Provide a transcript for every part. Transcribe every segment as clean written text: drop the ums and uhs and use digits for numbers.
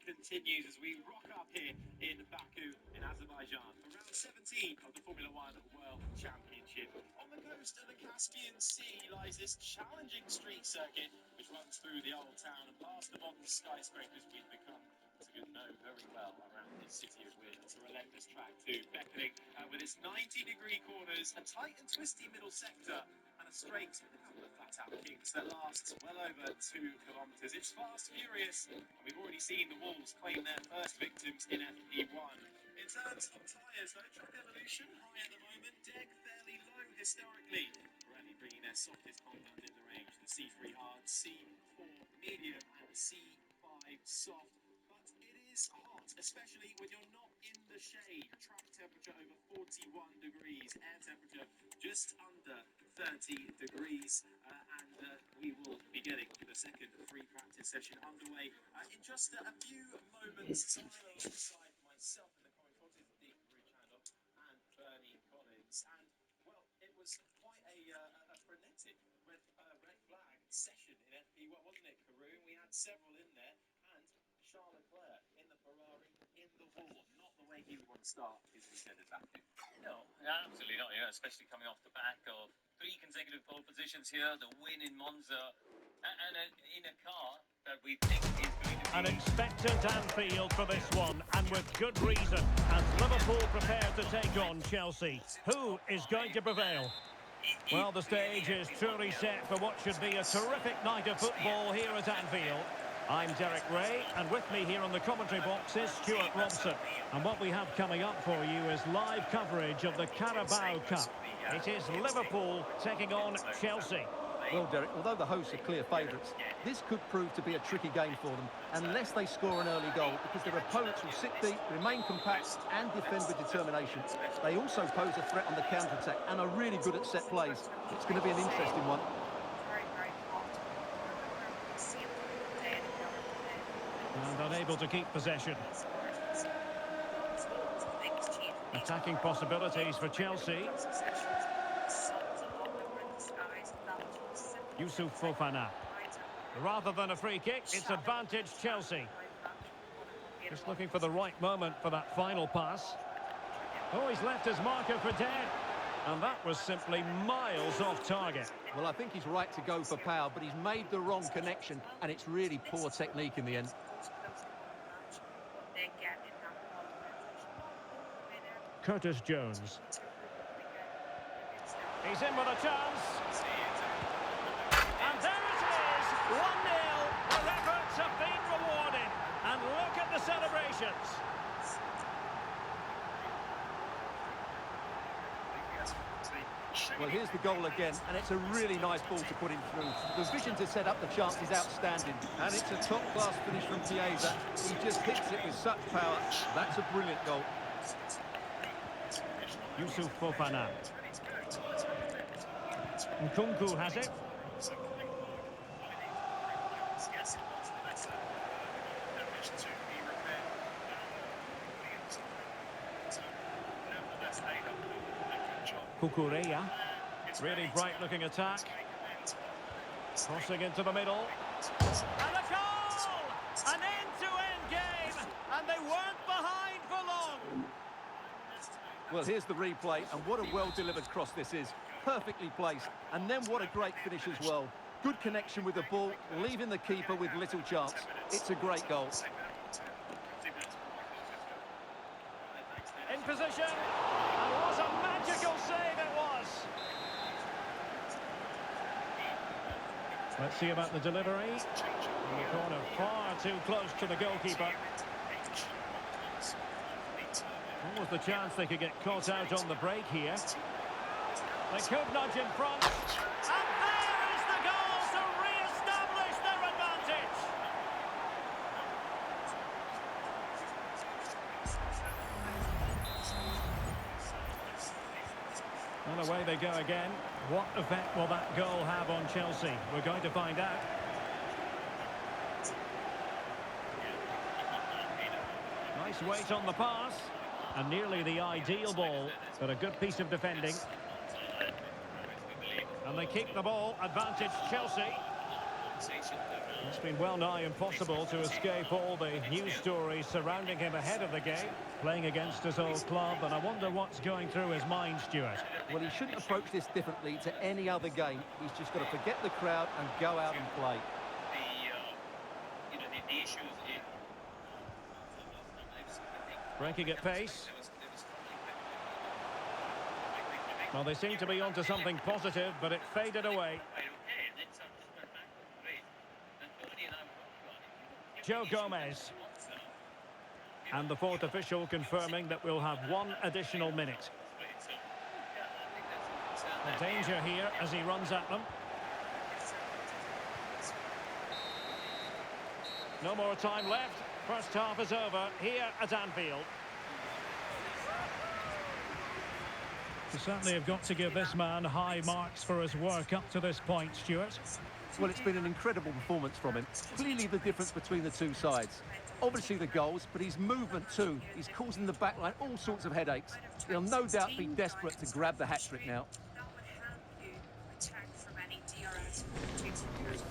continues as we rock up here in Baku, in Azerbaijan, for round 17 of the Formula One World Championship. On the coast of the Caspian Sea lies this challenging street circuit, which runs through the old town and past the modern skyscrapers we've become to know very well around this city of wind. It's a relentless track too, beckoning with its 90-degree corners, a tight and twisty middle sector, and a straight couple of flat-out kicks that lasts well over 2 kilometres. It's fast, furious, and we've already seen the Wolves claim their first victims in FP1. In terms of tyres, though, Track Evolution high at the moment, Deg fairly low historically. Pirelli bringing their softest compound in the range, the C3 hard, C4 medium, and C5 soft. But it is hot, especially when you're not in the shade. Track temperature over 41 degrees, air temperature just under 30 degrees, and we will be getting the second free practice session underway in just a few moments' time, alongside myself in the commentators, Dean Ricciardo and Bernie Collins. And well, it was quite a frenetic red flag session in FP1, wasn't it, Karoon? We had several in there, and Charles Leclerc in the Ferrari in the wall. Not the way he would want to start his weekend at Baku. No, absolutely not. Yeah, especially coming off the back of 3 consecutive pole positions here, the win in Monza, and in a car that we think is going to be... An expectant Anfield for this one, and with good reason, as Liverpool prepare to take on Chelsea. Who is going to prevail? Well, the stage is truly set for what should be a terrific night of football here at Anfield. I'm Derek Ray, and with me here on the commentary box is Stuart Robson. And what we have coming up for you is live coverage of the Carabao Cup. It is Liverpool taking on Chelsea. Well, Derek, although the hosts are clear favourites, this could prove to be a tricky game for them unless they score an early goal, because their opponents will sit deep, remain compact and defend with determination. They also pose a threat on the counter-attack and are really good at set plays. It's going to be an interesting one. And unable to keep possession. Attacking possibilities for Chelsea. Yusuf Fofana. Rather than a free kick, it's advantage Chelsea. Just looking for the right moment for that final pass. Oh, he's left his marker for dead. And that was simply miles off target. Well, I think he's right to go for power, but he's made the wrong connection, and it's really poor technique in the end. Curtis Jones. He's in with a chance. And there it is, 1-0. Their efforts have been rewarded. And look at the celebrations. Well, here's the goal again, and it's a really nice ball to put him through. The vision to set up the chance is outstanding, and it's a top-class finish from Chiesa. He just hits it with such power. That's a brilliant goal. Yusuf Fofana. Nkunku has it. Kukureya. Really bright-looking attack. Crossing into the middle. And a goal! An end-to-end game! And they weren't behind for long! Well, here's the replay, and what a well-delivered cross this is. Perfectly placed, and then what a great finish as well. Good connection with the ball, leaving the keeper with little chance. It's a great goal. In position, and what a magical save it was! Let's see about the delivery. In the corner, far too close to the goalkeeper. What was the chance they could get caught out on the break here? They could nudge in front. And there is the goal to re-establish their advantage. And away they go again. What effect will that goal have on Chelsea? We're going to find out. Nice weight on the pass. And nearly the ideal ball, but a good piece of defending. And they keep the ball, advantage Chelsea. It's been well nigh impossible to escape all the news stories surrounding him ahead of the game, playing against his old club, and I wonder what's going through his mind, Stuart. Well, he shouldn't approach this differently to any other game. He's just got to forget the crowd and go out and play. The issues in Breaking at pace. Well, they seem to be onto something positive, but it faded away. Joe Gomez. And the fourth official confirming that we'll have one additional minute. The danger here as he runs at them. No more time left. First half is over here at Anfield. You certainly have got to give this man high marks for his work up to this point, Stuart. Well, it's been an incredible performance from him. Clearly the difference between the two sides. Obviously the goals, but his movement too. He's causing the backline all sorts of headaches. He'll no doubt be desperate to grab the hat-trick now. That would help you protect from any DRS opportunities.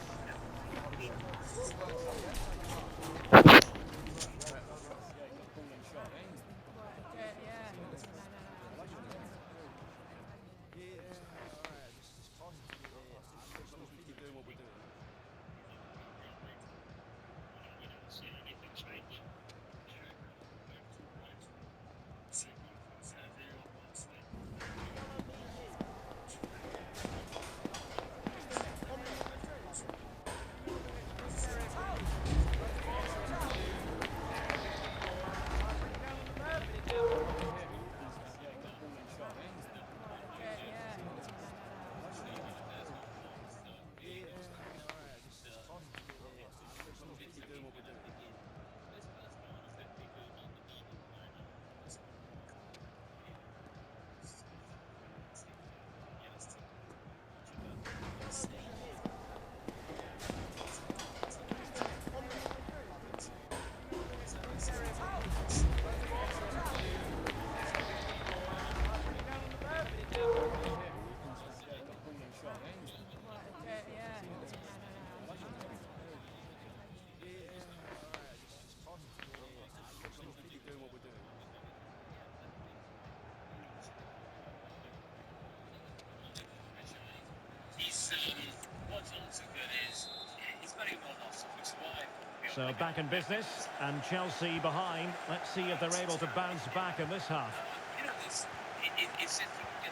What's also good is he's very well off, which is why. So back in business, and Chelsea behind. Let's see if they're able to bounce back in this half. It's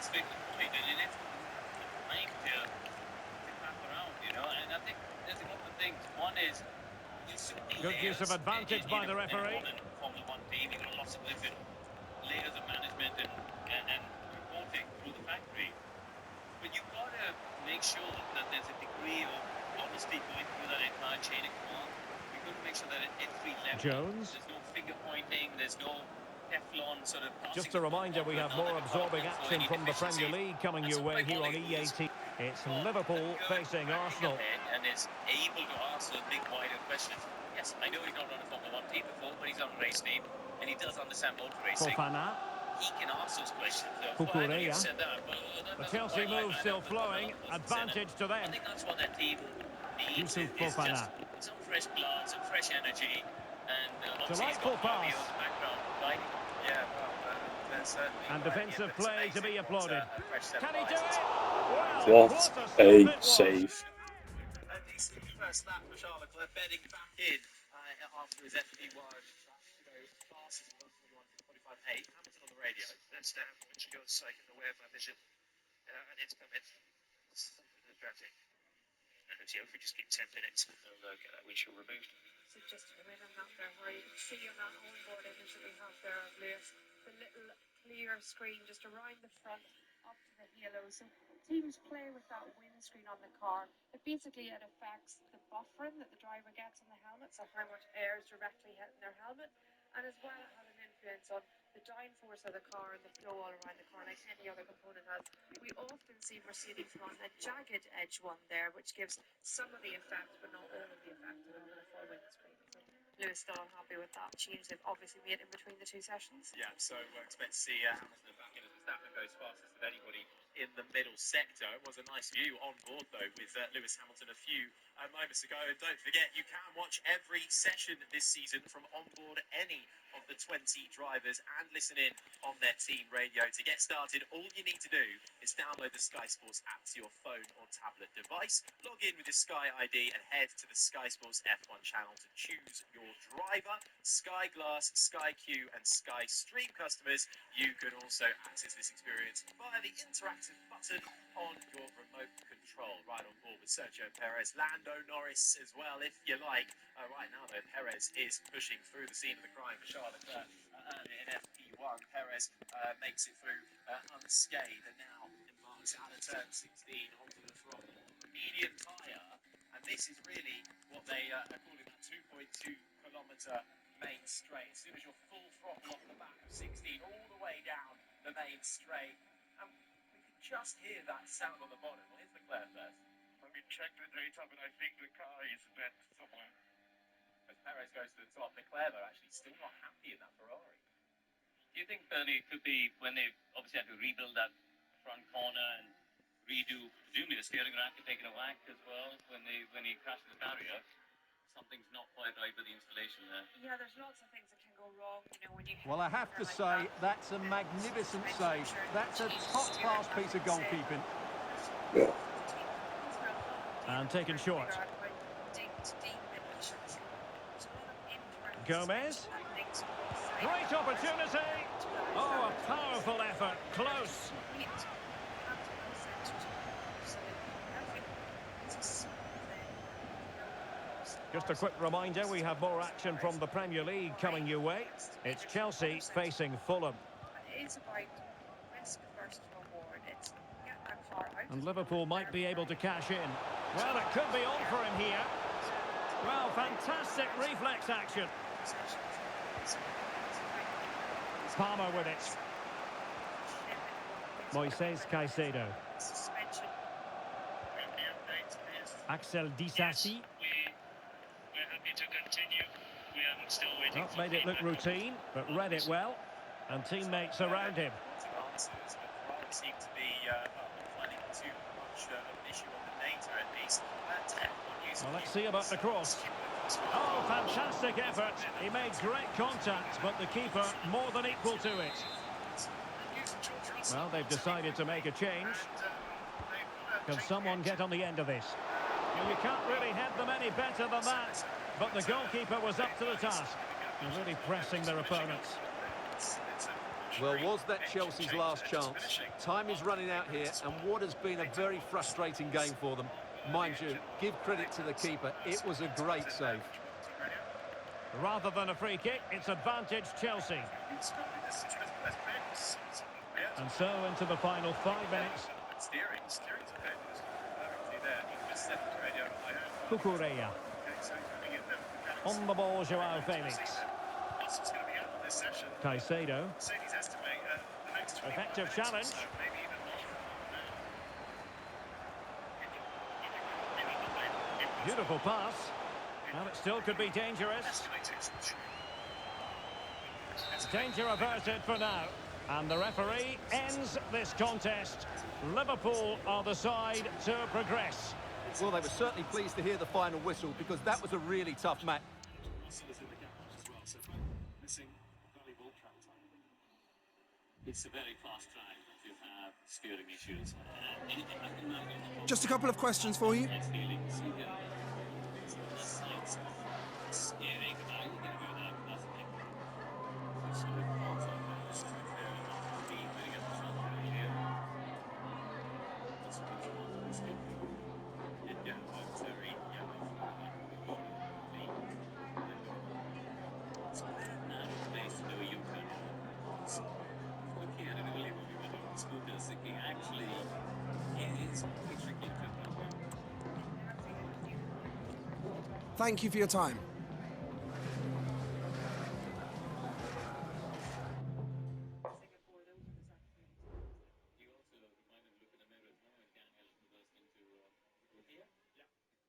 big point, and it's trying to back around, and I think there's a couple of things. One is Good use of advantage by the referee. Formula One team, you've got lots of different layers of management and reporting through the factory. But you've got to make sure that there's a degree of honesty going through that entire chain of command. We've got to make sure that at every level, Jones. there's no finger pointing, there's no Teflon sort of. Just a reminder, we have more absorbing action from the Premier League coming your way here on EAT. It's Liverpool facing Arsenal. And is able to answer big, wider questions. Yes, I know he's not run a Formula One team before, but he's on a race team, and he does understand motor racing. Fofana. He can ask those questions. Kukureya. The Chelsea move still flowing. Advantage to them. I think that's what that team needs. Yusuf Fofana. Some fresh blood, some fresh energy, and Delightful pass. Right? Yeah, well, certainly. And defensive play to be applauded. Can he do it? What a a save. A decent first lap for Charles Leclerc, bedding back in after his FP1 passes 1:41.45.8. Hamilton on the radio. That's down, which goes in the way of my vision. And it's come in. It's tragic. And if we just keep 10 minutes, we'll get that windshield removed. So just to come in on that there, where you can see on that onboard image that we have there of Lewis, the little clear screen just around the front, up to the halo. So teams play with that windscreen on the car. It affects the buffering that the driver gets on the helmet, so how much air is directly hitting their helmet, and as well it has an influence on the downforce of the car and the flow all around the car like any other component has. We often see Mercedes run a jagged edge one there, which gives some of the effect, but not all of the effect of the full windscreen. So Lewis still unhappy with that change they've obviously made in between the two sessions. Yeah, so we'll expect to see Hamilton back in at the Verstappen goes fastest of anybody in the middle sector. It was a nice view on board, though, with Lewis Hamilton a few moments ago. And don't forget, you can watch every session this season from onboard any of the 20 drivers and listen in on their team radio. To get started, all you need to do is download the Sky Sports app to your phone or tablet device, log in with your Sky ID and head to the Sky Sports F1 channel to choose your driver. Sky Glass, Sky Q and Sky Stream customers, you can also access this experience via the interactive button on your remote control. Right on board with Sergio Perez, Lando Norris as well, if you like. Right now, though, Perez is pushing through the scene of the crime for Charles Leclerc early in FP1. Perez makes it through unscathed and now embarks out of turn 16 onto the throttle. Medium tyre, and this is really what they are calling that 2.2-kilometre main straight. As soon as you're full throttle off the back of 16, all the way down the main straight, and we can just hear that sound on the bottom. Well, here's Leclerc first. I mean, check the data, but I think the car is bent somewhere. As Perez goes to the top, Leclerc, though, actually still not happy in that Ferrari. Do you think, Bernie, it could be when they obviously had to rebuild that front corner and redo, presumably the steering rack had taken a whack as well when he crashed the barrier? Something's not quite right with the installation there. Yeah, there's lots of things that can go wrong, you know, when you hit Well, I have to say, that's a magnificent save. That's a top-class piece of goalkeeping. And taken short. Gomez. Great opportunity. Oh, a powerful effort. Close. Just a quick reminder, we have more action from the Premier League coming your way. It's Chelsea facing Fulham. It is about risk versus reward. It's get that car out. And Liverpool might be able to cash in. Well, it could be on for him here. Well, fantastic reflex action. Palmer with it. Moises Caicedo. Suspension. Axel Disasi. We're happy to continue. We are still waiting. Not made it look routine, but read it well. And teammates around him. Answers, but Ferrari seem to be finding too much of an issue on the data, at least. Well, let's see about the cross. Oh, fantastic effort. He made great contact, but the keeper more than equal to it. Well, they've decided to make a change. Can someone get on the end of this? Well, you can't really head them any better than that. But the goalkeeper was up to the task. They're really pressing their opponents. Well, was that Chelsea's last chance? Time is running out here, and what has been a very frustrating game for them. Mind you, give credit to the keeper. It was a great save. Rather than a free kick, it's advantage Chelsea. And so into the final 5 minutes. Steering's perfectly there. Just set the radio on my own. Cucurella. On the ball, Joao Felix. Caicedo. Effective challenge. Beautiful pass. Well, it still could be dangerous. Danger averted for now. And the referee ends this contest. Liverpool are the side to progress. Well, they were certainly pleased to hear the final whistle because that was a really tough match. It's a very fast track if you have steering issues. Just a couple of questions for you. Thank you for your time.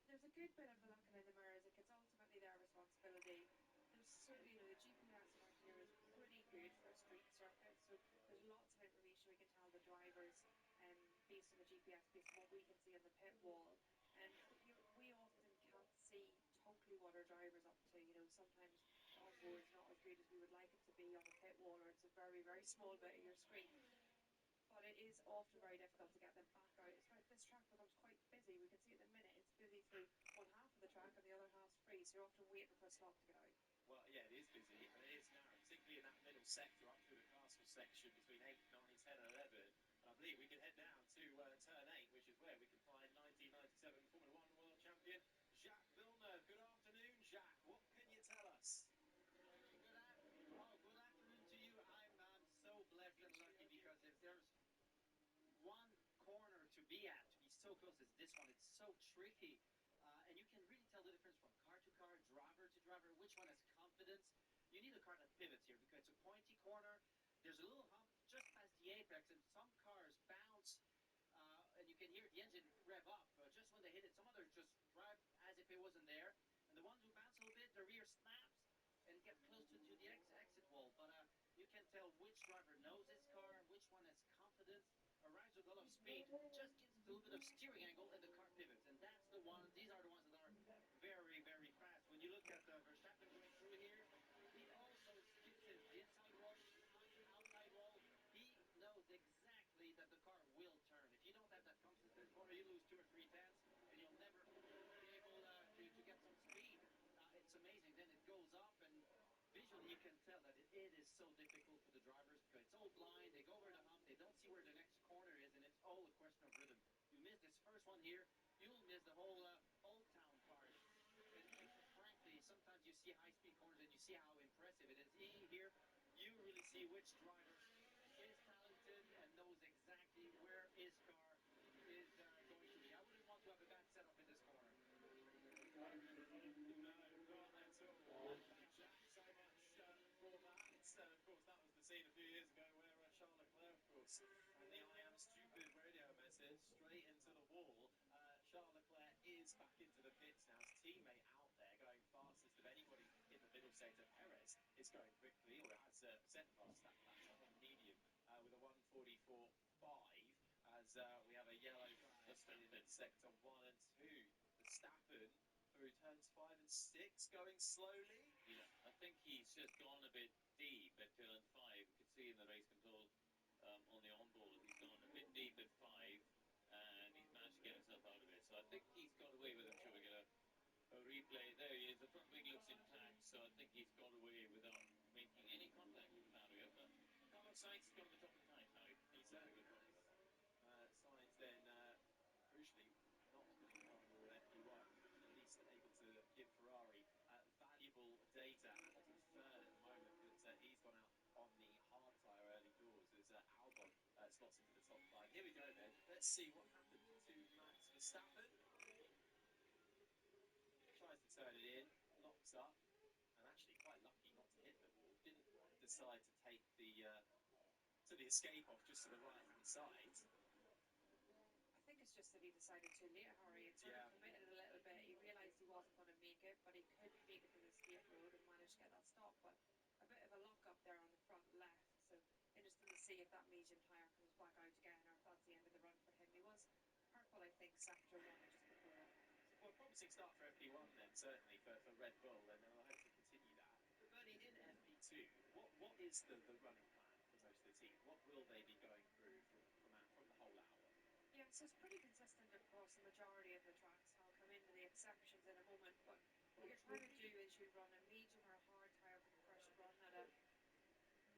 There's a good bit of looking in the mirrors. Like, it's ultimately their responsibility. There's certainly, you know, the GPS mark here is pretty good for a street circuit, so there's lots of information we can tell the drivers, based on the GPS, based on what we can see on the pit wall. And we often can't see totally what our driver's up to. You know, sometimes the onboard's not as good as we would like it to be on the pit wall, or it's a very, very small bit of your screen. But it is often very difficult to get them back out. This track becomes quite busy. We can see at the minute it's busy through one half of the track and the other half's free, so you're often waiting for a stop to get out. Well, yeah, it is busy and it is narrow, particularly in that middle sector up through the castle section between 8, 9, 10 and 11. And I believe we can head down to turn 8, which is where we can find 1997 Formula 1 world champion Jacques Villeneuve. Good afternoon, Jacques. What can you tell us? Good afternoon to you. I'm so blessed and lucky because if there's one corner to be at, to be so close as this one, it's so tricky. And you can really tell the difference from car to car, driver to driver, which one has confidence. You need a car that pivots here because it's a pointy corner. There's a little hump just past the apex, and some cars bounce, and you can hear the engine rev up just when they hit it. Some others just drive as if it wasn't there. And the ones who bounce a little bit, the rear snaps and get close to the exit wall. But you can tell which driver knows his car, which one has confidence, arrives with a lot of speed, just gets a little bit of steering angle, and the car pivots. And that's the one. These are the ones that are very, very fast. When you look at Verstappen going through here, he also skips the inside wall, outside wall. He knows exactly that the car will turn. If you don't have that confidence, this corner you lose 2 or 3 tenths, and you'll never be able to get some speed. It's amazing. Then it goes up, and visually you can tell that it is so difficult for the drivers because it's all blind. They go over the hump, they don't see where the next corner is, and it's all a question of rhythm. You miss this first one here, you'll miss the whole Old Town part. And frankly, sometimes you see high-speed corners and you see how impressive it is. Here, you really see which driver is talented and knows exactly where his car is going to be. I wouldn't want to have a bad setup in this corner. No, not at all. Thanks, Jacques, so much for that. Of course, that was the scene a few years ago where Charles Leclerc, of course, and the I am stupid radio message straight into the wall. Charles Leclerc is back into the pits now. His teammate out there going fastest of anybody in the middle sector. Perez is going quickly, or has second fastest lap on medium with a 1:44.5 as we have a yellow flag in sector 1 and 2. Verstappen through turns 5 and 6 going slowly. Yeah, I think he's just gone a bit deep at turn 5. You can see in the race control on the onboard, he's gone a bit deep at 5, and he's managed to get himself out of it. So I think he's got away with it. Sure, we get a replay. There he is. The front wing looks intact, so I think he's got away without making any contact with Mario. But Carlos Sainz has got him a couple of times now. He's had a good race. Sainz then, crucially, not putting the car on board FP1, at least able to give Ferrari valuable data to third at the moment, but he's gone out on the hard tyre early doors as Albon slots into the top 5. Here we go then. Let's see what happened to Max Verstappen. Tries to turn it in, locks up, and actually quite lucky not to hit the wall. Didn't decide to take the escape off just to the right hand side. I think it's just that he decided too late, Harry, and sort of committed a little bit. He realised he wasn't going to make it, but he could make it to the escape road and managed to get that stop. But a bit of a lock up there on the front left, so interesting to see if that medium tyre comes back out again or if that's the end of the run for him. He was purple, I think, sector 1 just before. Well, promising start for FP1 then, certainly for Red Bull, and they'll hope to continue that. But Bernie, in FP2, what is the running plan for most of the team? What will they be going through from the whole hour? Yeah, so it's pretty consistent across the majority of the tracks. I'll come into the exceptions in a moment, but what you're trying to do is you run a medium or a hard tyre for the first run at a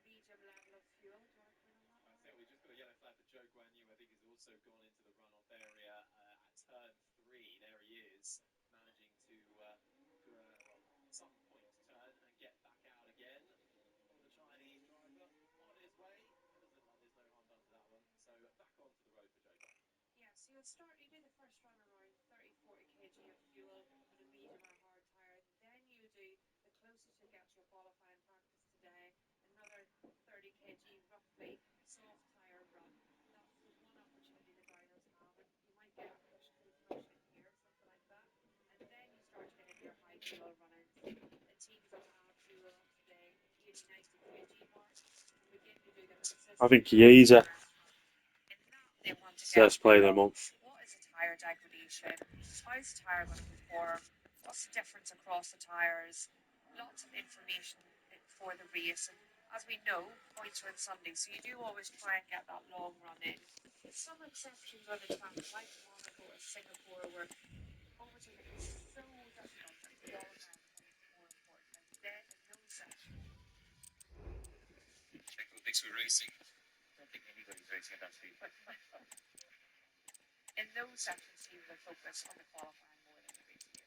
medium level of fuel. Do you want to come in on that? I think we just got a yellow flag for Joe Guan Yu. I think he's also gone into the runoff area at turn 3. There he is, managing to some point turn and get back out again. For the Chinese driver on his way. It doesn't look like there's no harm done to that one. So back onto the road for Joe Guan. Yeah, so you do the first run around 30, 40 kg of fuel on a medium or hard tyre. Then you do the closest you get to your qualifying practice today, another 30 kg roughly soft tyre run. That's the one opportunity the drivers have, and you might get a push-through function in here, something like that. And then you start to get into your high fuel run-ins. The teams will have fuel up to the 80, 90 kg mark, and begin to do them I think consistently. Chiesa First play of the month. What is a tyre degradation? How is the tyre going to perform? What's the difference across the tyres? Lots of information for the race. And as we know, points are on Sunday, so you do always try and get that long run in. With some exceptions on the track, like Monaco or Singapore, where overtaking is so difficult that qualifying becomes more important. And then in those sections, Check with Mixed Racing. I don't think anybody's racing at that speed. seem to focus on the qualifying more than the race pace.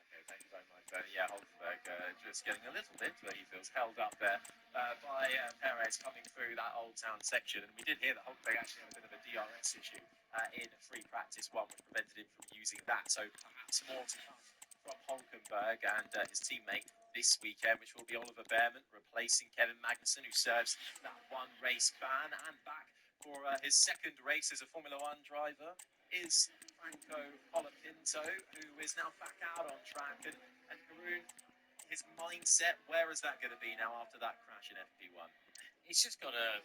Okay, thank you very much. Yeah, Hulkenberg just getting a little bit where he feels held up there by Perez coming through that Old Town section. And we did hear that Hulkenberg actually had a bit of a DRS issue in free practice one, which prevented him from using that. So perhaps more to come from Hulkenberg and his teammate this weekend, which will be Oliver Behrman replacing Kevin Magnussen, who serves that one race ban. And back for his second race as a Formula One driver is Franco Colapinto, who is now back out on track. And Haroon, his mindset, where is that going to be now after that crash in FP1? He's just got to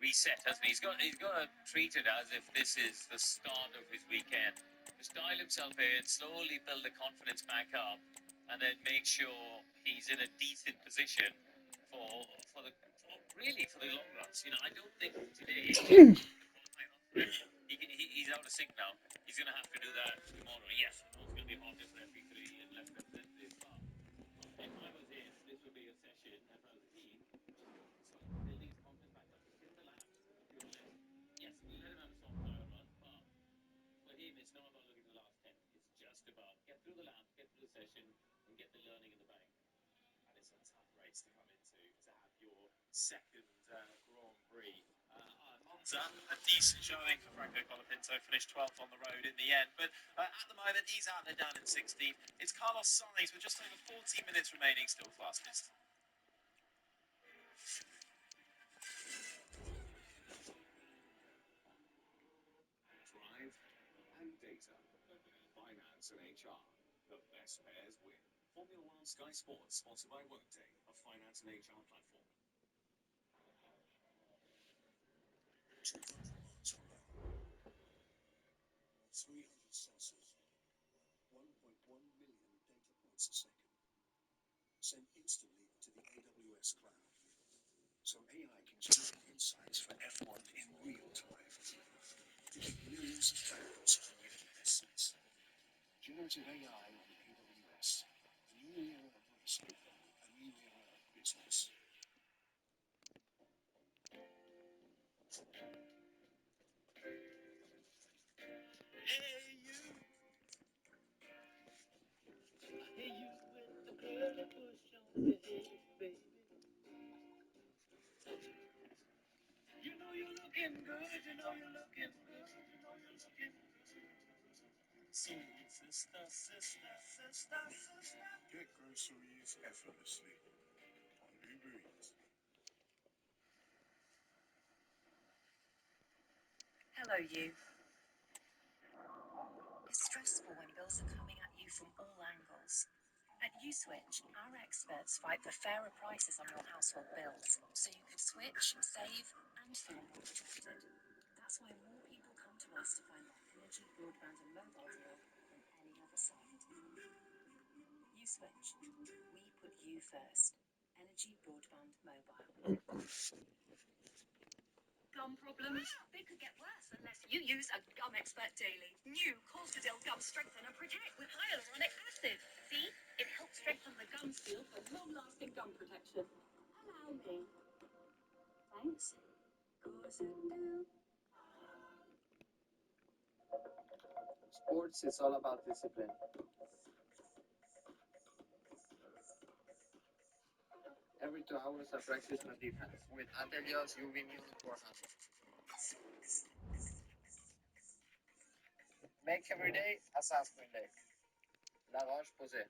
reset, hasn't he? He's got to treat it as if this is the start of his weekend. Just dial himself in, slowly build the confidence back up, and then make sure he's in a decent position for the long runs. You know, I don't think today he's out of sync now. He's going to have to do that tomorrow. Yes, I know it's going to be hot for FP3 and less representative, but if I was in, this would be a session, and if I was a team, building his confidence back up. Hit the laps, do a list. Yes, let him have a soft tire run, but for him, it's not about looking at the last 10. It's just about get through the lap, get through the session, and get the learning in the bank. And it's a tough race to come into to have your second Grand Prix. Monza, a decent showing for Franco Colapinto, finished 12th on the road in the end. But at the moment, he's out there down in 16th. It's Carlos Sainz with just over 14 minutes remaining, still fastest. Drive and data. Finance and HR. The best pairs win. Formula One Sky Sports, sponsored by Workday, a finance and HR platform. 200 miles per hour, 300 sensors, 1.1 million data points a second, sent instantly into the AWS cloud. So AI can generate insights for F1 in real time to give millions of fans a new lessons. Generative AI on AWS, a new era of racing, a new era of business. Get groceries effortlessly on Uber Eats. Hello, you. It's stressful when bills are coming at you from all angles. At USwitch, our experts fight for fairer prices on your household bills, so you can switch, save, and feel more protected. That's why more people come to us to find that energy, broadband, and mobile deal than any other site. USwitch. We put you first. Energy, broadband, mobile. Gum problems? They could get worse unless you use a Gum Expert Daily. New Cortadil Gum Strengthen and Protect with hyaluronic acid. See? It helps strengthen the gum seal for long-lasting gum protection. Allow me. Thanks. Cortadil. Sports is all about discipline. Every 2 hours I practice my defense with Atelios UV Mule 400. Make every day a sunscreen day. La Roche-Posay.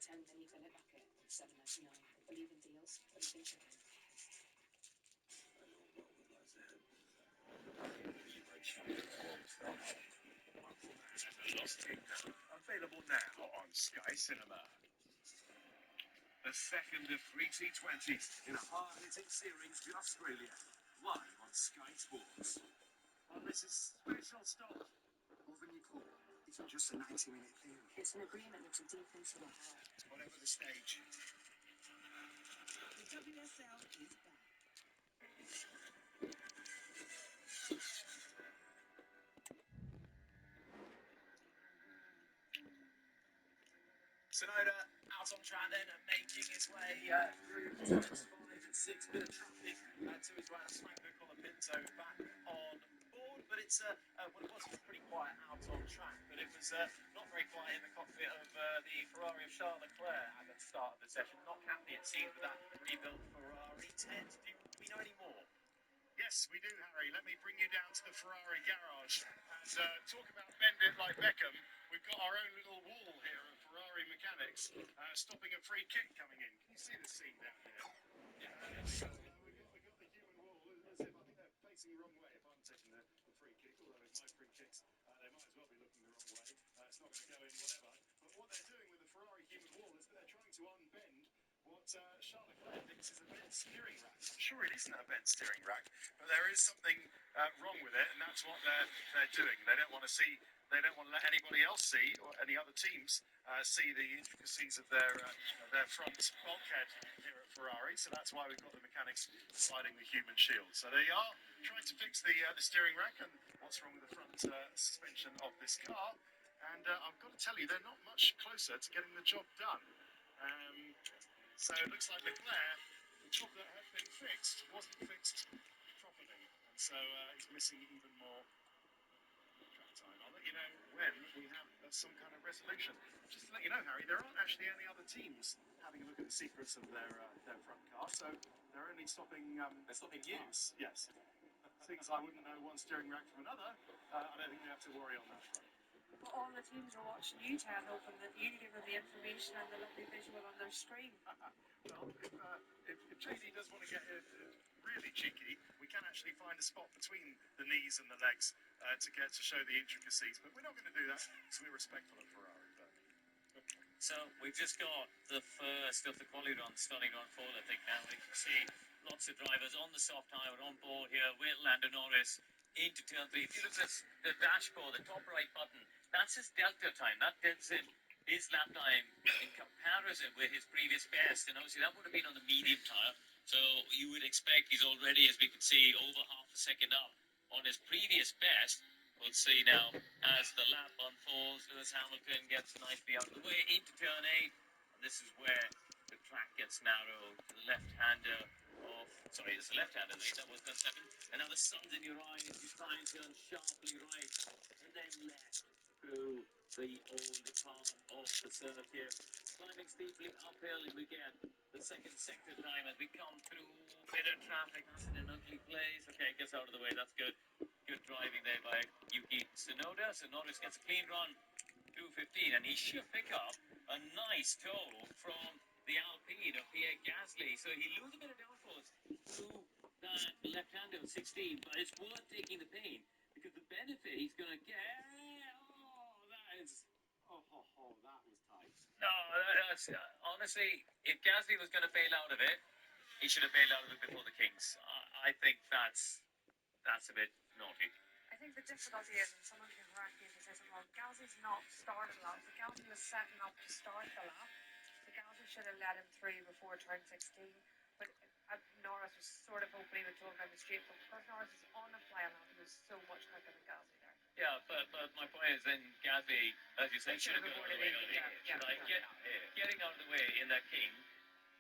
10 penny fillet bucket, $7.99. Believe in deals, believe in chicken. Available now on Sky Cinema. The second of three T20s in a hard-hitting series with Australia, live on Sky Sports. Well, this is special stuff. Over Nicole, it's not just a 90-minute period. It's an agreement that's deep into the heart. Whatever the stage. The WSL is back. Sonoda out on track then and making his way through turns 5 and 6. Bit of traffic to his right. Smackbook on the Pinto back on board, but it's well, it was pretty quiet out on track, but it was not very quiet in the cockpit of the Ferrari of Charles Leclerc at the start of the session. Not happy, it seems, with that rebuilt Ferrari. Ted, do we know any more? Yes, we do, Harry. Let me bring you down to the Ferrari garage and talk about bend it like Beckham. We've got our own little wall here of Ferrari mechanics stopping a free kick coming in. Can you see the scene down here? Yeah. We've got the human wall as if I think they're facing the wrong way if I'm taking the free kick, although it's my free kicks, they might as well be looking the wrong way. It's not going to go in whatever. But what they're doing with the Ferrari human wall is that they're trying to unbend what Charles Leclerc thinks is a bent steering rack. I'm sure it isn't a bent steering rack, but there is something wrong with it, and that's what they're doing. They don't want to let anybody else see, or any other teams see the intricacies of their front bulkhead here at Ferrari. So that's why we've got the mechanics sliding the human shield. So they are trying to fix the steering rack and what's wrong with the front suspension of this car. And I've got to tell you, they're not much closer to getting the job done. So it looks like Leclerc, the job that had been fixed, wasn't fixed properly. And so he's missing even more track time. I'll let you know when we have some kind of resolution. Just to let you know, Harry, there aren't actually any other teams having a look at the secrets of their front car. So they're only stopping use. Yes. Seeing as I wouldn't know one steering rack from another, I don't think we have to worry on that front. But all the teams are watching you, Ted, hoping that you give them the information and the lovely visual on their screen. Well, if JD does want to get really cheeky, we can actually find a spot between the knees and the legs to show the intricacies. But we're not going to do that because we're respectful of Ferrari. So we've just got the first of the quality run starting to unfold, I think, now. We can see lots of drivers on the soft tyre on board here with Lando Norris into turn 3. If you look at the dashboard, the top right button, that's his delta time. That tells him his lap time in comparison with his previous best. And obviously that would have been on the medium tyre. So you would expect he's already, as we can see, over half a second up on his previous best. We'll see now as the lap unfolds. Lewis Hamilton gets nicely out of the way into turn 8. And this is where the track gets narrowed to the left-hander of... Sorry, it's the left-hander. That was turn 7. And now the sun's in your eyes. You try and turn sharply right. And then left through the old part of the circuit here. Climbing steeply uphill, and we get the second sector time as we come through a bit of traffic. That's in an ugly place. Okay, gets out of the way. That's good. Good driving there by Yuki Tsunoda. So Norris gets a clean run, 2:15, and he should pick up a nice tow from the Alpine of Pierre Gasly. So he loses a bit of downforce through that left-hander of 16, but it's worth taking the pain because the benefit he's going to get. That was tight. No, that's, honestly, if Gasly was going to bail out of it, he should have bailed out of it before the Kings. I think that's a bit naughty. I think the difficulty is, and someone can correct me if I say something wrong, Gasly's not started a lap. So Gasly was setting up to start the lap. So Gasly should have let him through before turn 16. But Norris was sort of hoping he would throw him down the straight. But because Norris is on a flying lap, he was so much quicker than Gasly there. Yeah, but my point is then Gasly, as you say, should have gone out of the way. Getting out of the way in that King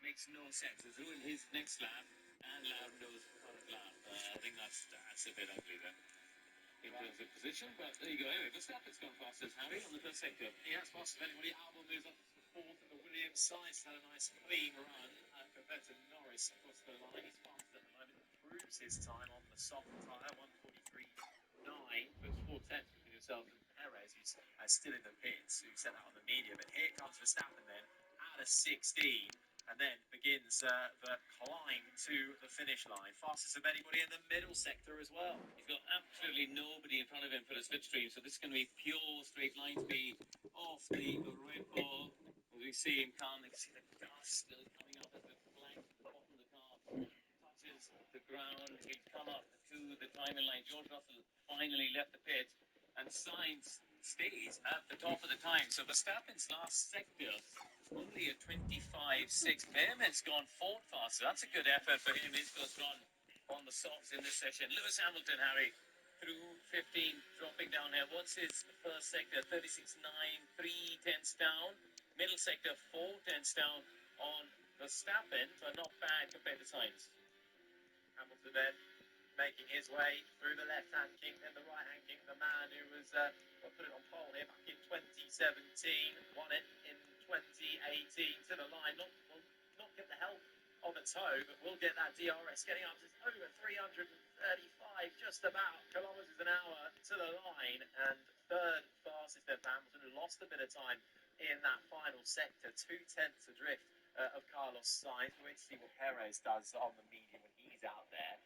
makes no sense. It's ruined his next lap and Lando's current lap. I think that's a bit ugly then in terms of position, but there you go. Anyway, Verstappen's gone faster as Harry on the first sector. He has faster than anybody. Albon moves up to the 4th, and the Williams side's had a nice clean run compared to Norris across the line. He's fastest at the moment, improves his time on the soft tyre, 1:43.9, but 4 tenths between himself and Perez, who's still in the pits, who set out on the medium. But here comes Verstappen then, out of 16, and then begins the climb to the finish line. Fastest of anybody in the middle sector as well. He's got absolutely nobody in front of him for the slipstream, so this is going to be pure straight line speed off the Red Bull. As we see him come, you can see the dust still coming up as the flank bottom of the car touches the ground. He's come up to the timing line. George Russell finally left the pit, and Sainz stays at the top of the time. So Verstappen's last sector only a 25.6. Behrman's gone fourth faster. That's a good effort for him. His first run on the softs in this session. Lewis Hamilton, Harry, through 15, dropping down here. What's his first sector? 36.9, 3 tenths down. Middle sector, 4 tenths down on Verstappen, but not bad compared to Sainz. Hamilton then making his way through the left-hand kink and the right-hand kink. The man who was put it on pole here back in 2017, won it in 2018 to the line. Will not get the help of a toe, but we'll get that DRS getting up to over 335, just about kilometres an hour to the line. And third fastest then for Hamilton, who lost a bit of time in that final sector, 2 tenths adrift of Carlos Sainz. We'll wait to see what Perez does on the medium when he's out there.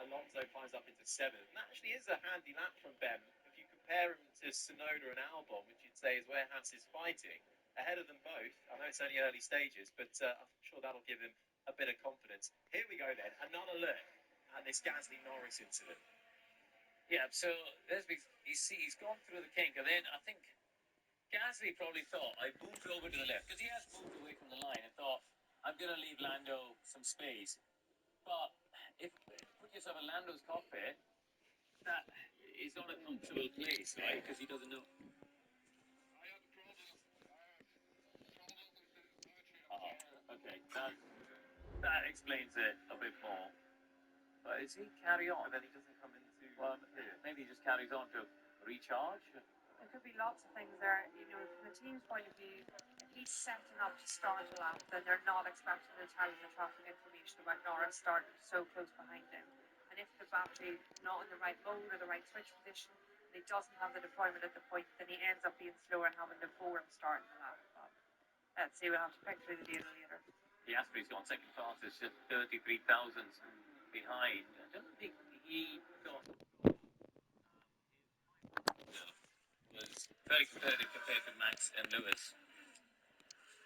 Alonso climbs up into 7th, and that actually is a handy lap from Ben. If you compare him to Tsunoda and Albon, which you'd say is where Haas is fighting, ahead of them both. I know it's only early stages, but I'm sure that'll give him a bit of confidence. Here we go then, another look at this Gasly-Norris incident. Yeah, so he's gone through the kink, and then I think Gasly probably thought, I moved over to the left, because he has moved away from the line, and thought, I'm going to leave Lando some space. But if put yourself in Lando's cockpit, that is not a comfortable place, right? Because he doesn't know. Okay, that explains it a bit more. But is he carry on? And then he doesn't come into... Well, maybe he just carries on to recharge. There could be lots of things there. You know, from the team's point of view, if he's setting up to start a lap, then they're not expecting to tell him the traffic information about Norris starting so close behind him. And if the battery's not in the right mode or the right switch position, and he doesn't have the deployment at the point, then he ends up being slower and having to form starting the lap. But let's see, we'll have to pick through the data later. Piastri's gone second fastest, just 33 thousandths behind. I don't think he got... was very competitive compared to Max and Lewis.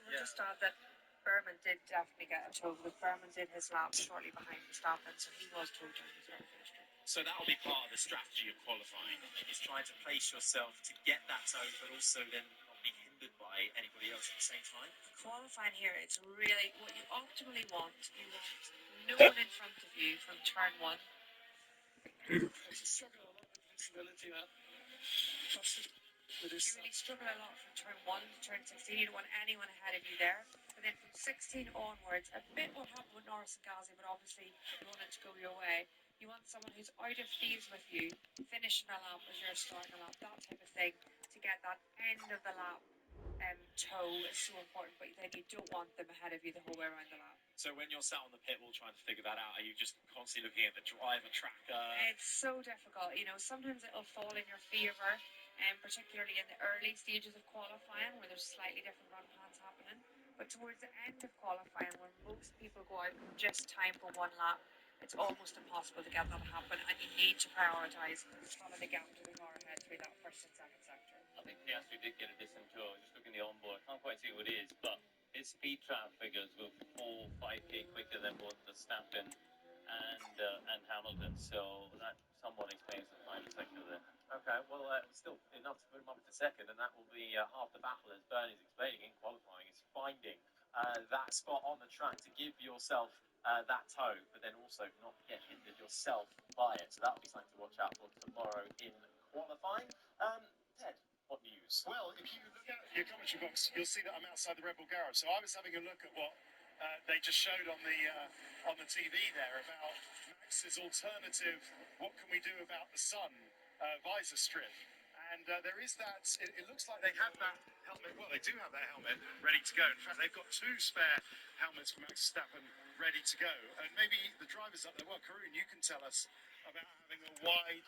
We'll just add that Berman did definitely get a toe, but Berman did his lap shortly behind Verstappen, so he was towed down his own finish. So that'll be part of the strategy of qualifying, is trying to place yourself to get that toe, but also then not be hindered by anybody else at the same time. Qualifying here, it's really what you optimally want. You want no one in front of you from turn 1. It's a struggle, a lot of invincibility there. You really struggle a lot from turn 1 to turn 16. You don't want anyone ahead of you there. But then from 16 onwards, a bit what happened with Norris and Gasly, but obviously you want it to go your way. You want someone who's out of thieves with you, finishing a lap as you're starting a lap, that type of thing, to get that end of the lap toe is so important, but then you don't want them ahead of you the whole way around the lap. So when you're sat on the pit wall trying to figure that out, are you just constantly looking at the driver tracker? It's so difficult. You know, sometimes it'll fall in your favour, particularly in the early stages of qualifying where there's slightly different run plans happening. But towards the end of qualifying, when most people go out just time for one lap, it's almost impossible to get that to happen, and you need to prioritise following the gap to the car ahead through that first and second sector. I think Piastri did get a distant toe. Just looking at the onboard, I can't quite see who it is, but his speed trap figures were 4-5k quicker than both Verstappen and Hamilton, so that somewhat explains the final sector there. Okay, well, still enough to put him up to second, and that will be half the battle, as Bernie's explaining in qualifying, is finding that spot on the track to give yourself that toe, but then also not get hindered yourself by it. So that'll be something to watch out for tomorrow in qualifying. Ted, what news? Well, if you look at your commentary box, you'll see that I'm outside the Red Bull garage. So I was having a look at what they just showed on the TV there about Max's alternative. What can we do about the sun visor strip? And there is that. It looks like they have that helmet. Well, they do have that helmet ready to go. In fact, they've got 2 spare helmets for Max Verstappen ready to go. And maybe the drivers up there. Well, Karun, you can tell us about having a wide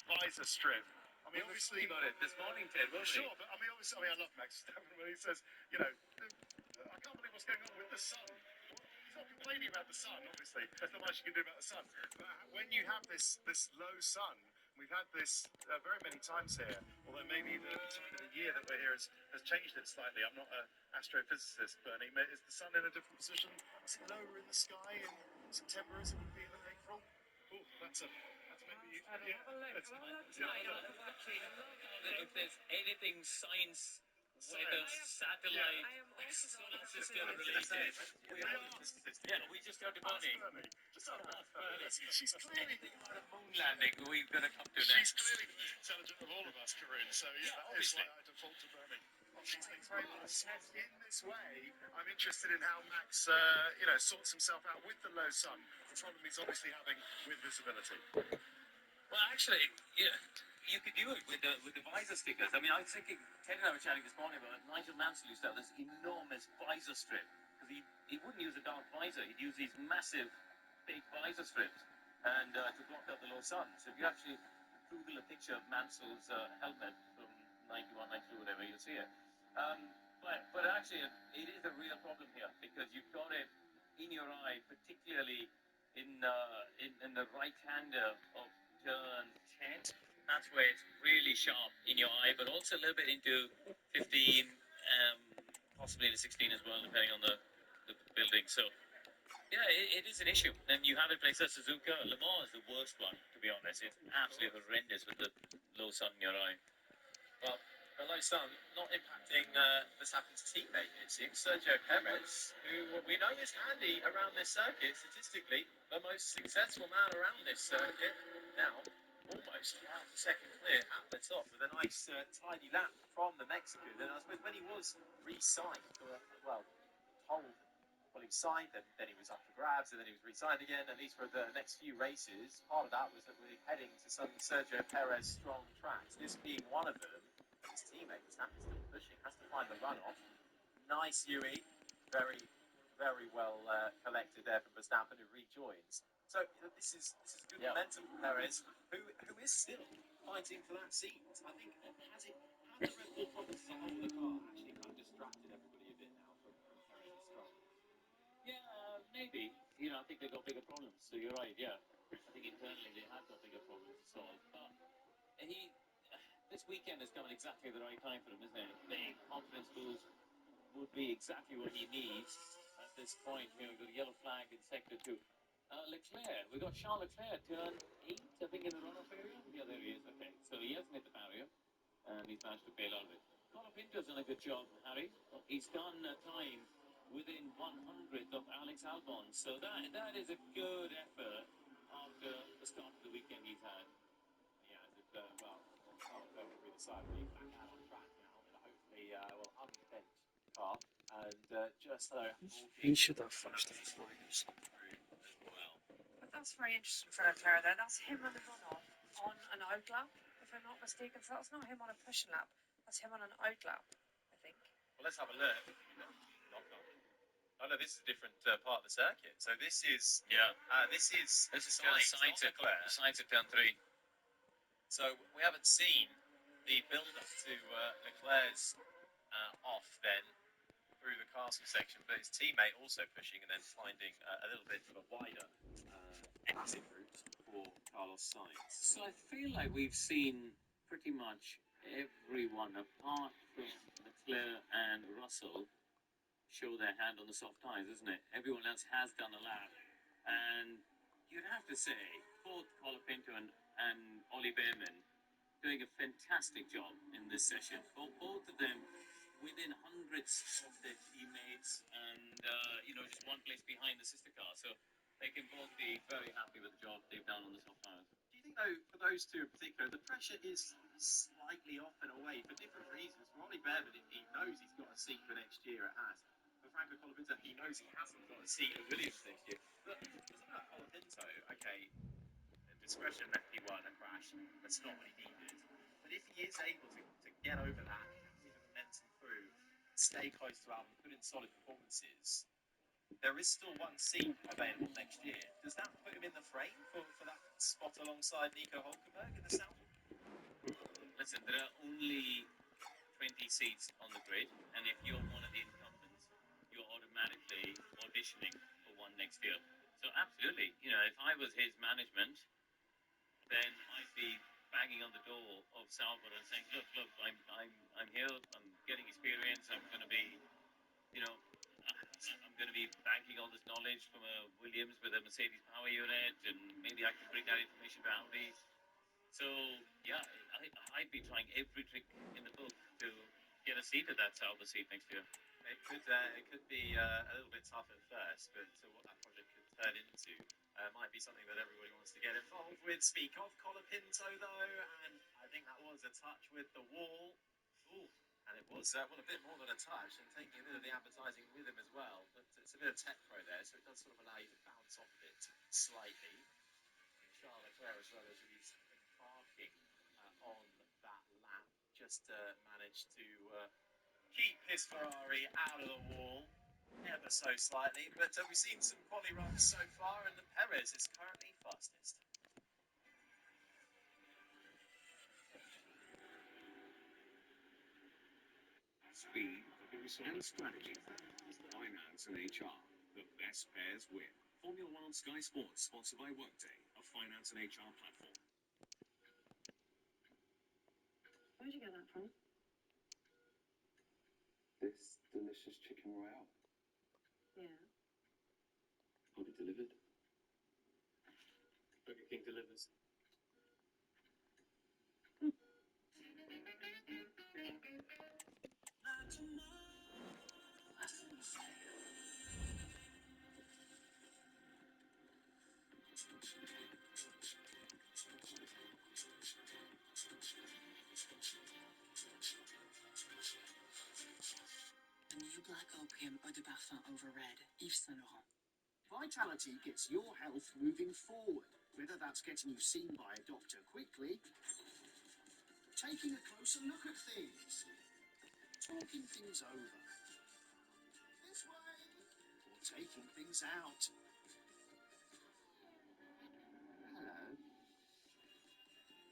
visor strip. I mean, obviously, about it this morning, Ted, wasn't sure, but I mean, obviously, I love Max Verstappen when he says, you know, I what's going on with the sun? He's not complaining about the sun, obviously. There's not much you can do about the sun. But when you have this low sun, we've had this very many times here, although maybe the time of the year that we're here has changed it slightly. I'm not an astrophysicist, Bernie. Is the sun in a different position? Is it lower in the sky in September as it would be in April? Oh, that's maybe... Have a look tonight on the watching. If there's anything science, weather, satellite, I am also solar not system interested. related, we just got to Bernie. Just ask Bernie. She's clearly... Anything about a moon landing, we've got to come to She's next. clearly the most intelligent of all of us, Corinne. So yeah, that is why I default to Bernie. Thanks very much. In this way, I'm interested in how Max, sorts himself out with the low sun. The problem he's obviously having with visibility. Well, actually, yeah, you could do it with the visor stickers. I mean, I was thinking, Ted and I were chatting this morning about it. Nigel Mansell used to have this enormous visor strip because he wouldn't use a dark visor. He'd use these massive, big visor strips and to block out the low sun. So if you actually Google a picture of Mansell's helmet from 91, 92, whatever, you'll see it. But actually, it is a real problem here because you've got it in your eye, particularly in the right hander of turn 10. That's where it's really sharp in your eye, but also a little bit into 15, possibly into 16 as well, depending on the building. So, yeah, it is an issue. And you have it places like Suzuka. Le Mans is the worst one, to be honest. It's absolutely horrendous with the low sun in your eye. Well, the low sun not impacting Verstappen's teammate, it seems, Sergio Perez, who we know is handy around this circuit, statistically the most successful man around this circuit. Now, almost out the second clear at the top with a nice tidy lap from the Mexican. And I suppose when he was re-signed, told, he was signed, then he was up for grabs, and then he was re-signed again, at least for the next few races. Part of that was that we're heading to some Sergio Perez strong tracks, this being one of them. His teammate Verstappen still pushing, has to find the runoff. Nice UE, very, very well collected there from Verstappen, who rejoins. So this is good momentum for Perez, who is still fighting for that seat. I think had the Red Bull problems as a whole of the car actually kind of distracted everybody a bit now from Perez's struggle. Yeah, maybe. I think they've got bigger problems. So you're right, yeah. I think internally they have got bigger problems to solve. But this weekend is coming exactly at the right time for him, isn't it? The confidence boost would be exactly what he needs at this point. We've got a yellow flag in sector 2. Leclerc, we've got Charles Leclerc, turn 8, I think, in the runoff area. Yeah, there he is. Okay, so he hasn't hit the barrier, and he's managed to bail out of it. Colapinto's done a good job, Harry. He's done time within 100th of Alex Albon, so that is a good effort after the start of the weekend he's had. Yeah, Leclerc will be decidedly back out on track now, and hopefully unbent car, and just so He should have flashed his flags. But that's very interesting for Leclerc there. That's him on the runoff on an outlap, if I'm not mistaken. So that's not him on a pushing lap. That's him on an outlap, I think. Well, let's have a look. Oh no, this is a different part of the circuit. So this is this is Sainz at turn 3. So we haven't seen the build-up to Leclerc's off then through the castle section, but his teammate also pushing and then finding a little bit of a wider exit route for Carlos Sainz. So I feel like we've seen pretty much everyone apart from Leclerc and Russell show their hand on the soft tyres, isn't it? Everyone else has done a lap, and you'd have to say both Colapinto and Ollie Behrman doing a fantastic job in this session. Both of them within hundreds of their teammates, and just one place behind the sister car. So they can both be very happy with the job they've done on the soft tyres. Do you think, though, for those two in particular, the pressure is slightly off and away for different reasons? For Ollie Behrman, he knows he's got a seat for next year at Haas. For Franco Colapinto, he knows he hasn't got a seat at Williams next year. But isn't that Colapinto? Okay, discretion left P1 a crash. That's not what he needed. But if he is able to get over that, carry the momentum through, stay close to Albon, put in solid performances, there is still one seat available next year. Does that put him in the frame for that spot alongside Nico Hulkenberg in the South? Listen, there are only 20 seats on the grid, and if you're one of the incumbents, you're automatically feel. So absolutely, you know, if I was his management, then I'd be banging on the door of Salford and saying, look, I'm here, I'm getting experience, I'm going to be, you know, I'm going to be banking all this knowledge from a Williams with a Mercedes power unit, and maybe I can bring that information to Audi. So yeah, I'd be trying every trick in the book to get a seat at that Sauber seat next year. It could be a little bit tough at first, but what that project could turn into might be something that everybody wants to get involved with. Speak of Colapinto, though, and I think that was a touch with the wall. Ooh, and it was well, a bit more than a touch, and taking a bit of the advertising with him as well. But it's a bit of tech pro there, so it does sort of allow you to bounce off of it slightly. Charles Leclerc as well, as he's embarking on that lap, just managed to keep his Ferrari out of the wall ever so slightly. But we've seen some quali runs so far, and the Perez is currently fastest. Speed, and strategy, finance and HR. The best pairs win. Formula One on Sky Sports, sponsored by Workday, a finance and HR platform. Where'd you get that from? This delicious chicken royale. Yeah. I'll be delivered. Burger King delivers. The new black opium eau de parfum over red, Yves Saint Laurent. Vitality gets your health moving forward, whether that's getting you seen by a doctor quickly, taking a closer look at things, talking things over, this way, or taking things out. Hello.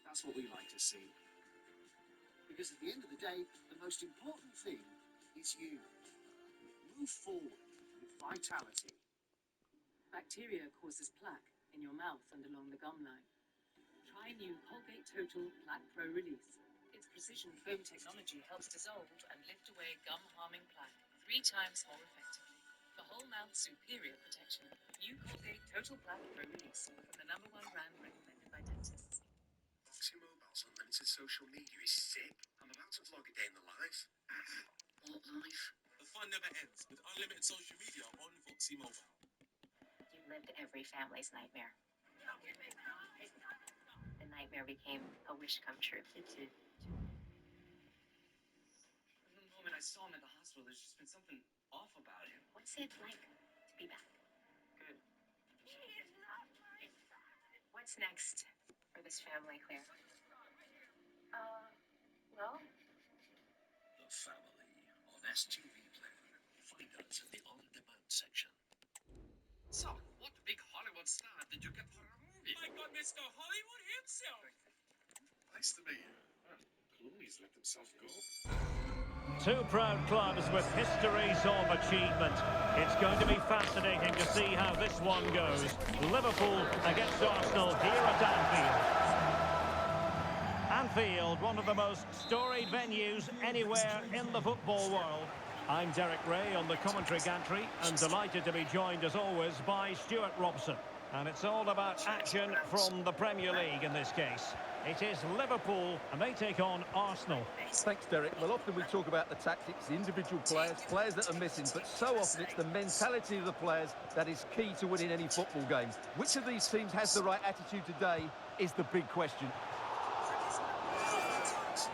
That's what we like to see. Because at the end of the day, the most important thing is you. Move forward with Vitality. Bacteria causes plaque in your mouth and along the gum line. Try new Colgate Total Plaque Pro Release. Its precision foam technology helps dissolve and lift away gum-harming plaque 3 times more effectively. For whole mouth superior protection, new Colgate Total Plaque Pro Release from the #1 brand recommended by dentists. Foxy Mobile's unlimited social media is sick. I'm about to vlog a day in the life. What life? The fun never ends with unlimited social media on Foxy Mobile. You lived every family's nightmare. The nightmare became a wish come true. From the moment I saw him at the hospital, there's just been something off about him. What's it like to be back? Good. What's next for this family, Claire? Well, The Family on STV Player. Find us in the on-demand section. So, what big Hollywood star did you get for our movie? My God, Mr. Hollywood himself! Nice to meet you. Please let themselves go. Two proud clubs with histories of achievement. It's going to be fascinating to see how this one goes. Liverpool against Arsenal here at Anfield. Anfield, one of the most storied venues anywhere in the football world. I'm Derek Ray on the commentary gantry and delighted to be joined as always by Stuart Robson. And it's all about action from the Premier League in this case. It is Liverpool and they take on Arsenal. Thanks, Derek. Well, often we talk about the tactics, the individual players that are missing, but so often it's the mentality of the players that is key to winning any football game. Which of these teams has the right attitude today is the big question.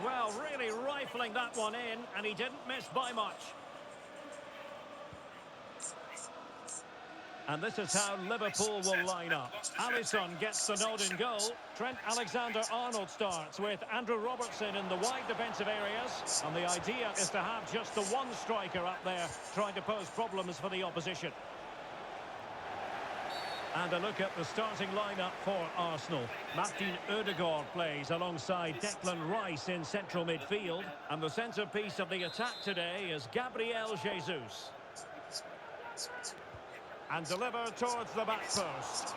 Well, really rifling that one in, and he didn't miss by much. And this is how Liverpool will line up. Alisson gets the nod in goal. Trent Alexander-Arnold starts with Andrew Robertson in the wide defensive areas. And the idea is to have just the one striker up there trying to pose problems for the opposition. And a look at the starting lineup for Arsenal. Martin Ødegaard plays alongside Declan Rice in central midfield. And the centrepiece of the attack today is Gabriel Jesus. And delivered towards the back post.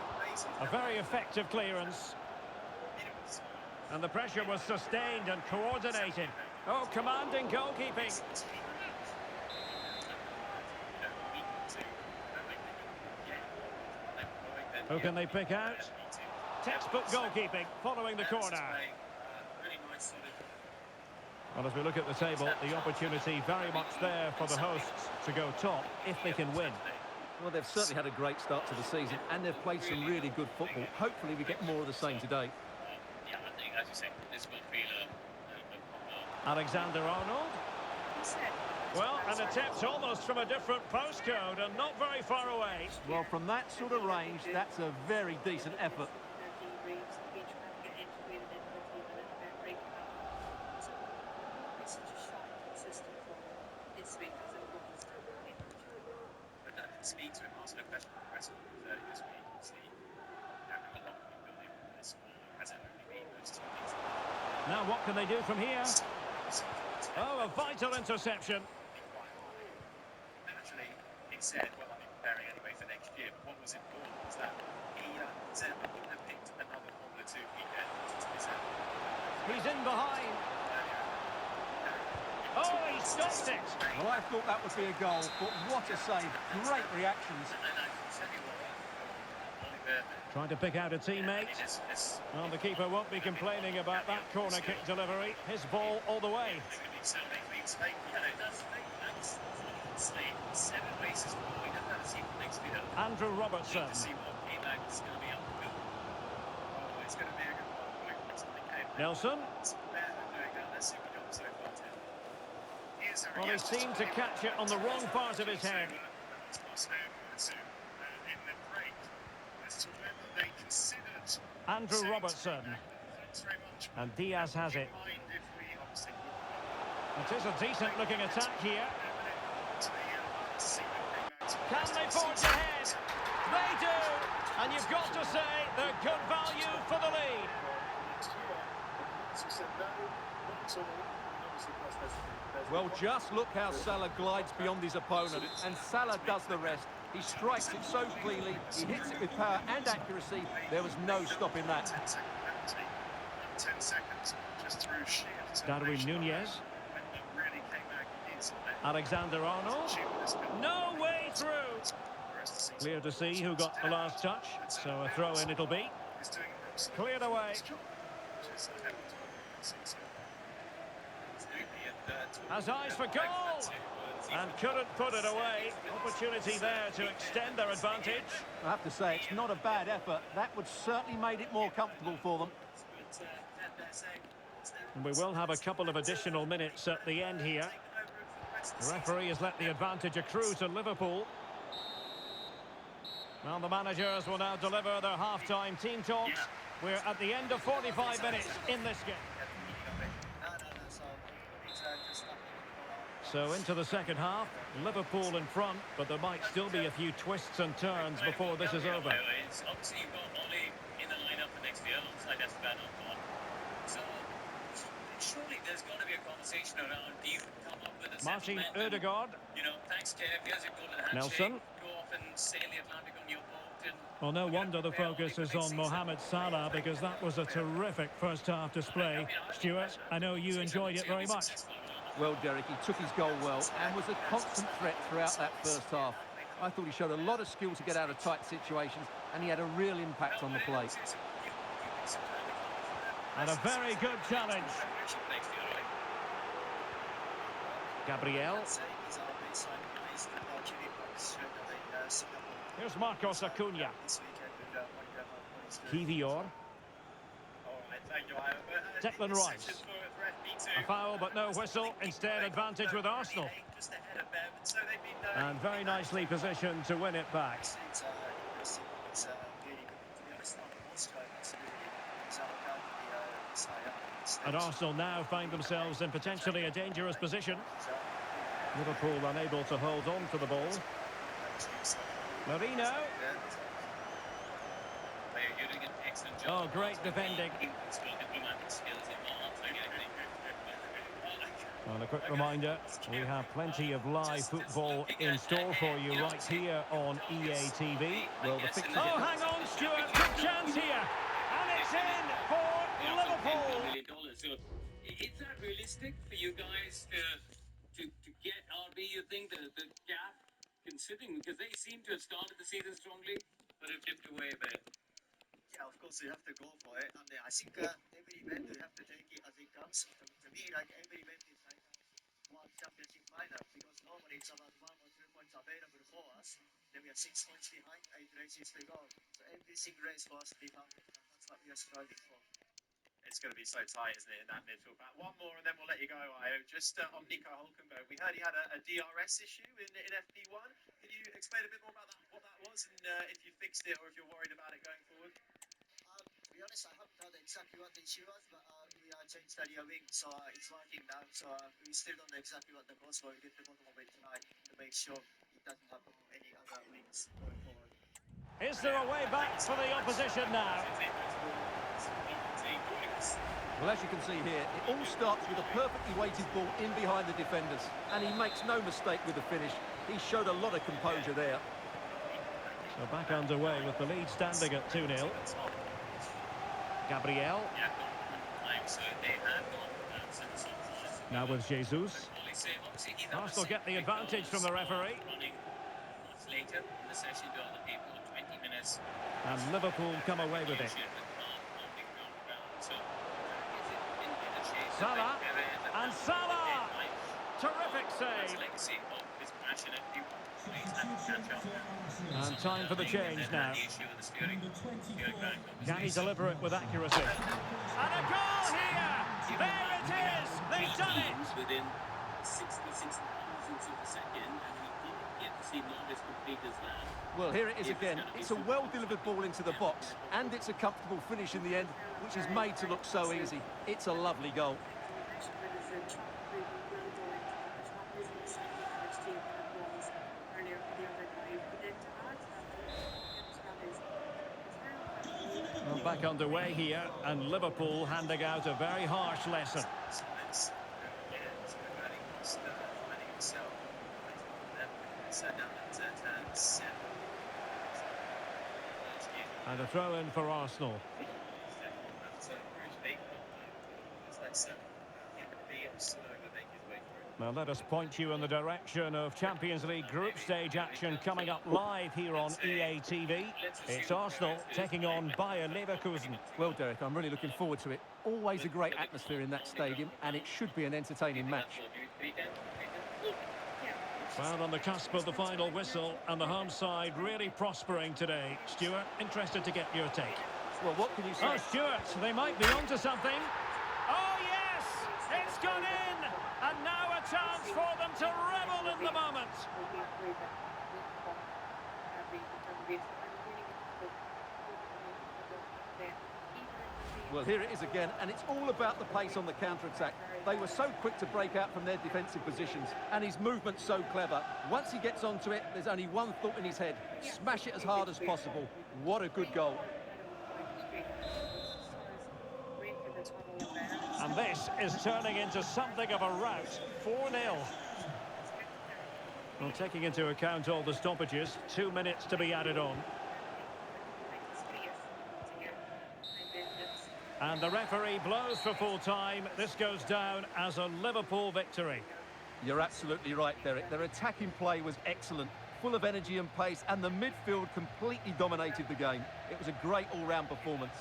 A very effective clearance. And the pressure was sustained and coordinated. Oh, commanding goalkeeping. Who can they pick out? Textbook goalkeeping following the corner. Well, as we look at the table, the opportunity very much there for the hosts to go top if they can win. Well, they've certainly had a great start to the season and they've played some really good football. Hopefully we get more of the same today. Yeah, I think, as you say, this will feel Alexander-Arnold. Well, an attempt almost from a different postcode and not very far away. Well, from that sort of range, that's a very decent effort. speed to him, ask no question for the rest of this week. See how long we've building this has it only been those 2 weeks. Now what can they do from here? Oh, a vital interception. Naturally, he said, well, I'm preparing anyway for next year, but what was important was that he wouldn't have picked another Formula 2 weekend to miss out. He's in behind. Oh, he stopped it. Well, I thought that would be a goal, but what a save. Great reactions. Trying to pick out a teammate. Well, the keeper won't be complaining about that corner kick delivery. His ball all the way. Andrew Robertson. Nelson. Well, he seemed to catch it on the wrong part of his head. Andrew Robertson. And Diaz has it. It is a decent-looking attack here. Can they forge ahead? They do! And you've got to say they're good value for the lead. Well, just look how Salah glides beyond his opponent, and Salah does the rest. He strikes it so cleanly, he hits it with power and accuracy. There was no stopping that. 10 seconds just through sheer Darwin Núñez. Alexander-Arnold. No way through. Clear to see who got the last touch. So a throw-in it'll be. Cleared away. Has eyes for goal. And couldn't put it away. Opportunity there to extend their advantage. I have to say, it's not a bad effort. That would certainly made it more comfortable for them. And we will have a couple of additional minutes at the end here. The referee has let the advantage accrue to Liverpool. Well, the managers will now deliver their half-time team talks. We're at the end of 45 minutes in this game. So into the second half, Liverpool in front, but there might still be a few twists and turns before this is over. Obviously, you've got Oli in the lineup for next year alongside Esteban Ocon. So, surely there's got to be a conversation around, do you come up with a Martin settlement? Ødegaard. You know, thanks, Kev, here's a golden handshake. Nelson. Go off and sail the Atlantic on your boat. Well, no wonder the focus is on Mohamed Salah, because that was a terrific first-half display. Stuart, I know you enjoyed it very much. Well, Derek, he took his goal well and was a constant threat throughout that first half. I thought he showed a lot of skill to get out of tight situations, and he had a real impact on the play. And a very good challenge. Gabriel. Here's Marcos Acuna. Kivior. Declan Rice. A foul but no whistle, instead advantage with Arsenal. And very nicely positioned to win it back. And Arsenal now find themselves in potentially a dangerous position. Liverpool unable to hold on to the ball. Marino. Oh, great defending. And a quick reminder, we have plenty of live football in store for you right here on EA TV. Well, the fixtures... Oh, hang on, Stuart, good chance here. And it's in for Liverpool. $10 million. So is that realistic for you guys to get RB, you think, the gap, considering, because they seem to have started the season strongly, but have dipped away a bit? Yeah, of course you have to go for it, and I think every event you have to take it as it comes. To me, like every event is like one championship final, because normally it's about 1 or 2 points available for us. Then we are 6 points behind, 8 races to go. So every single race for us to be found, and that's what we are striving for. It's going to be so tight, isn't it, in that midfield back? One more and then we'll let you go, Io. Just on Nico Hulkenberg, we heard he had a DRS issue in FP1. Can you explain a bit more about that, what that was, and if you fixed it or if you're worried about it going forward? To be honest, I haven't heard exactly what the issue was, but we changed the rear wing, so it's working now. So we still don't know exactly what the cause was. We'll get to the bottom of it tonight to make sure it doesn't happen on any other wings going forward. Is there a way back for the opposition now? Well, as you can see here, it all starts with a perfectly weighted ball in behind the defenders. And he makes no mistake with the finish. He showed a lot of composure there. So back underway with the lead standing at 2-0. Gabriel. Now with Jesus. Arsenal get the advantage from the referee. Later in the session to other people, 20 minutes. And Liverpool come away with it. Salah. And Salah! Terrific save. And time for the change now. Can he deliver it with accuracy? And a goal here! There it is! They've done it! Within 66 thousandths of a second, and we didn't get to see Norris complete as that. Well, here it is again. It's a well-delivered ball into the box, and it's a comfortable finish in the end, which is made to look so easy. It's a lovely goal. Well, back underway here, and Liverpool handing out a very harsh lesson. And a throw-in for Arsenal. Now let us point you in the direction of Champions League group stage action coming up live here on EA TV. It's Arsenal taking on Bayer Leverkusen. Well, Derek, I'm really looking forward to it. Always a great atmosphere in that stadium, and it should be an entertaining match. Well, on the cusp of the final whistle, and the home side really prospering today. Stuart, interested to get your take. Well, what can you say? Oh, Stuart, they might be onto something. Oh, yes! It's gone in! And now a chance for them to revel in the moment. Well, here it is again, and it's all about the pace on the counter-attack. They were so quick to break out from their defensive positions, and his movement's so clever. Once he gets onto it, there's only one thought in his head. Smash it as hard as possible. What a good goal. And this is turning into something of a rout. 4-0. Well, taking into account all the stoppages, 2 minutes to be added on. And the referee blows for full time. This goes down as a Liverpool victory. You're absolutely right, Derek. Their attacking play was excellent, full of energy and pace, and the midfield completely dominated the game. It was a great all-round performance.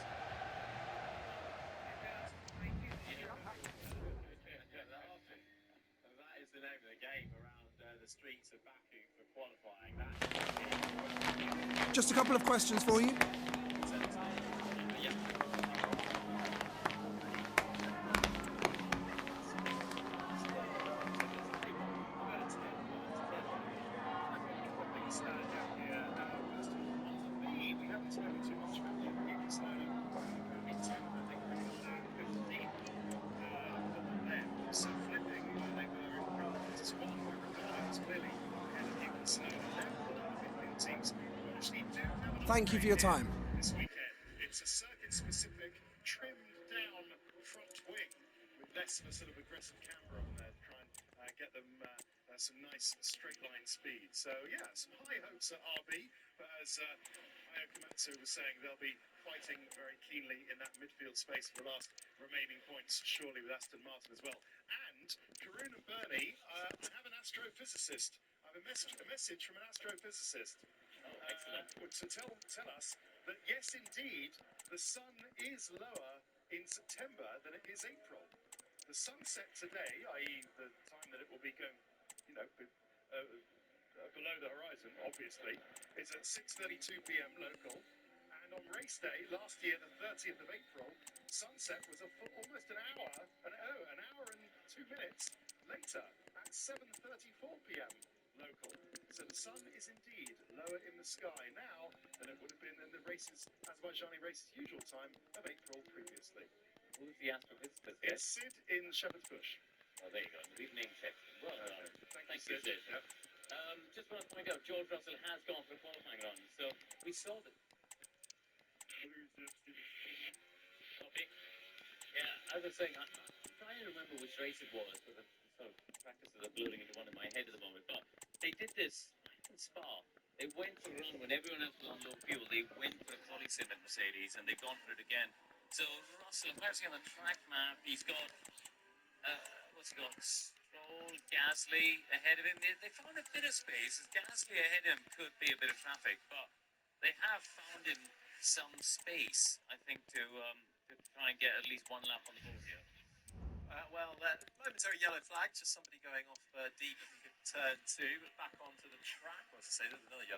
That is the name of the game around the streets of Baku for qualifying. Just a couple of questions for you. Thank you for your time. This weekend, it's a circuit-specific, trimmed-down front wing with less of a sort of aggressive camber on there to try and get them some nice straight line speed. So yeah, some high hopes at RB, but as Ayo Komatsu was saying, they'll be fighting very keenly in that midfield space for the last remaining points, surely with Aston Martin as well. And Karun and Bernie, I have an astrophysicist. I have a message from an astrophysicist to tell us that yes, indeed, the sun is lower in September than it is April. The sunset today, i.e. the time that it will be going, below the horizon, obviously, is at 6:32 p.m. local. And on race day last year, the 30th of April, sunset was almost an hour and 2 minutes later at 7:34 p.m. local. So the sun is indeed lower in the sky now than it would have been in the Azerbaijani race's usual time of April previously. Who's the astrophysicist? It's Sid in Shepherd's Bush. Oh, there you go. We've name checked. Well done. Thank you, Sid. Yep. Just want to point out, George Russell has gone for a qualifying run, so we saw that. Okay. Yeah, as I was saying, I'm trying to remember which race it was, because the sort of practices are blurring into one in my head at the moment. But they did this in Spa. They went for a run when everyone else was on low fuel. They went for a quali sim at Mercedes, and they've gone for it again. So Russell, if I was on the track map, he's got what's he got? Stroll, Gasly ahead of him. They found a bit of space. Gasly ahead of him could be a bit of traffic, but they have found him some space, I think, to try and get at least one lap on the board here. Momentary yellow flag, just somebody going off deep, I think, at turn 2, but back onto the track. Well, as I say, there's another yellow